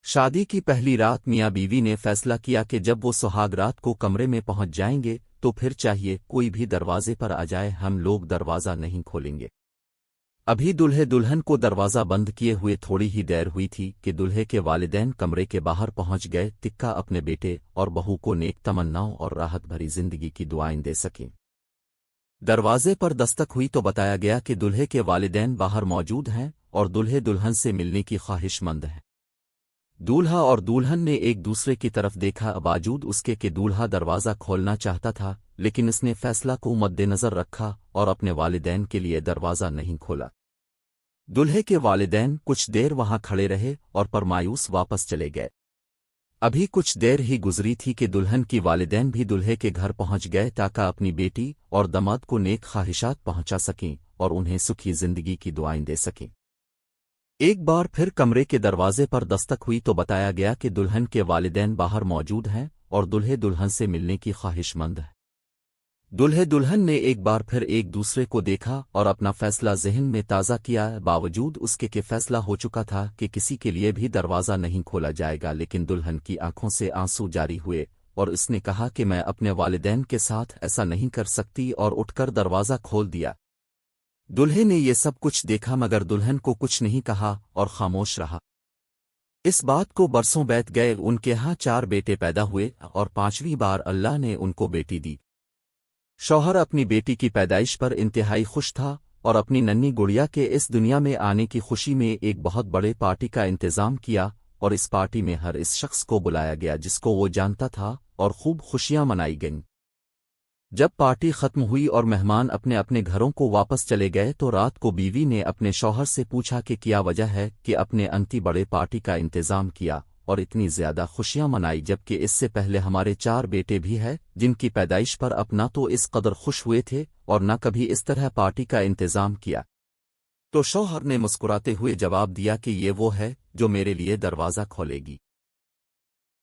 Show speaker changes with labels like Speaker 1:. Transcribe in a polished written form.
Speaker 1: شادی کی پہلی رات میاں بیوی نے فیصلہ کیا کہ جب وہ سہاگ رات کو کمرے میں پہنچ جائیں گے تو پھر چاہیے کوئی بھی دروازے پر آ جائے ہم لوگ دروازہ نہیں کھولیں گے۔ ابھی دلہے دلہن کو دروازہ بند کیے ہوئے تھوڑی ہی دیر ہوئی تھی کہ دلہے کے والدین کمرے کے باہر پہنچ گئے تکا اپنے بیٹے اور بہو کو نیک تمناؤں اور راحت بھری زندگی کی دعائیں دے سکیں۔ دروازے پر دستک ہوئی تو بتایا گیا کہ دلہے کے والدین باہر موجود ہیں اور دلہے دلہن سے ملنے کی خواہش مند ہیں۔ دولہا اور دولہن نے ایک دوسرے کی طرف دیکھا باوجود اس کے کہ دولہا دروازہ کھولنا چاہتا تھا لیکن اس نے فیصلہ کو مد نظر رکھا اور اپنے والدین کے لیے دروازہ نہیں کھولا۔ دلہے کے والدین کچھ دیر وہاں کھڑے رہے اور پر مایوس واپس چلے گئے۔ ابھی کچھ دیر ہی گزری تھی کہ دلہن کی والدین بھی دلہے کے گھر پہنچ گئے تاکہ اپنی بیٹی اور داماد کو نیک خواہشات پہنچا سکیں اور انہیں سکھی زندگی کی دعائیں دے سکیں۔ ایک بار پھر کمرے کے دروازے پر دستک ہوئی تو بتایا گیا کہ دلہن کے والدین باہر موجود ہیں اور دلہے دلہن سے ملنے کی خواہش مند ہے۔ دلہے دلہن نے ایک بار پھر ایک دوسرے کو دیکھا اور اپنا فیصلہ ذہن میں تازہ کیا باوجود اس کے کہ فیصلہ ہو چکا تھا کہ کسی کے لیے بھی دروازہ نہیں کھولا جائے گا، لیکن دلہن کی آنکھوں سے آنسو جاری ہوئے اور اس نے کہا کہ میں اپنے والدین کے ساتھ ایسا نہیں کر سکتی اور اٹھ کر دروازہ کھول دیا۔ دلہے نے یہ سب کچھ دیکھا مگر دلہن کو کچھ نہیں کہا اور خاموش رہا۔ اس بات کو برسوں بیت گئے، ان کے ہاں 4 بیٹے پیدا ہوئے اور 5ویں بار اللہ نے ان کو بیٹی دی۔ شوہر اپنی بیٹی کی پیدائش پر انتہائی خوش تھا اور اپنی ننھی گڑیا کے اس دنیا میں آنے کی خوشی میں ایک بہت بڑے پارٹی کا انتظام کیا اور اس پارٹی میں ہر اس شخص کو بلایا گیا جس کو وہ جانتا تھا اور خوب خوشیاں منائی گئیں۔ جب پارٹی ختم ہوئی اور مہمان اپنے اپنے گھروں کو واپس چلے گئے تو رات کو بیوی نے اپنے شوہر سے پوچھا کہ کیا وجہ ہے کہ اپنے انتی بڑے پارٹی کا انتظام کیا اور اتنی زیادہ خوشیاں منائی جبکہ اس سے پہلے ہمارے 4 بیٹے بھی ہیں جن کی پیدائش پر اب نہ تو اس قدر خوش ہوئے تھے اور نہ کبھی اس طرح پارٹی کا انتظام کیا۔ تو شوہر نے مسکراتے ہوئے جواب دیا کہ یہ وہ ہے جو میرے لیے دروازہ کھولے گی۔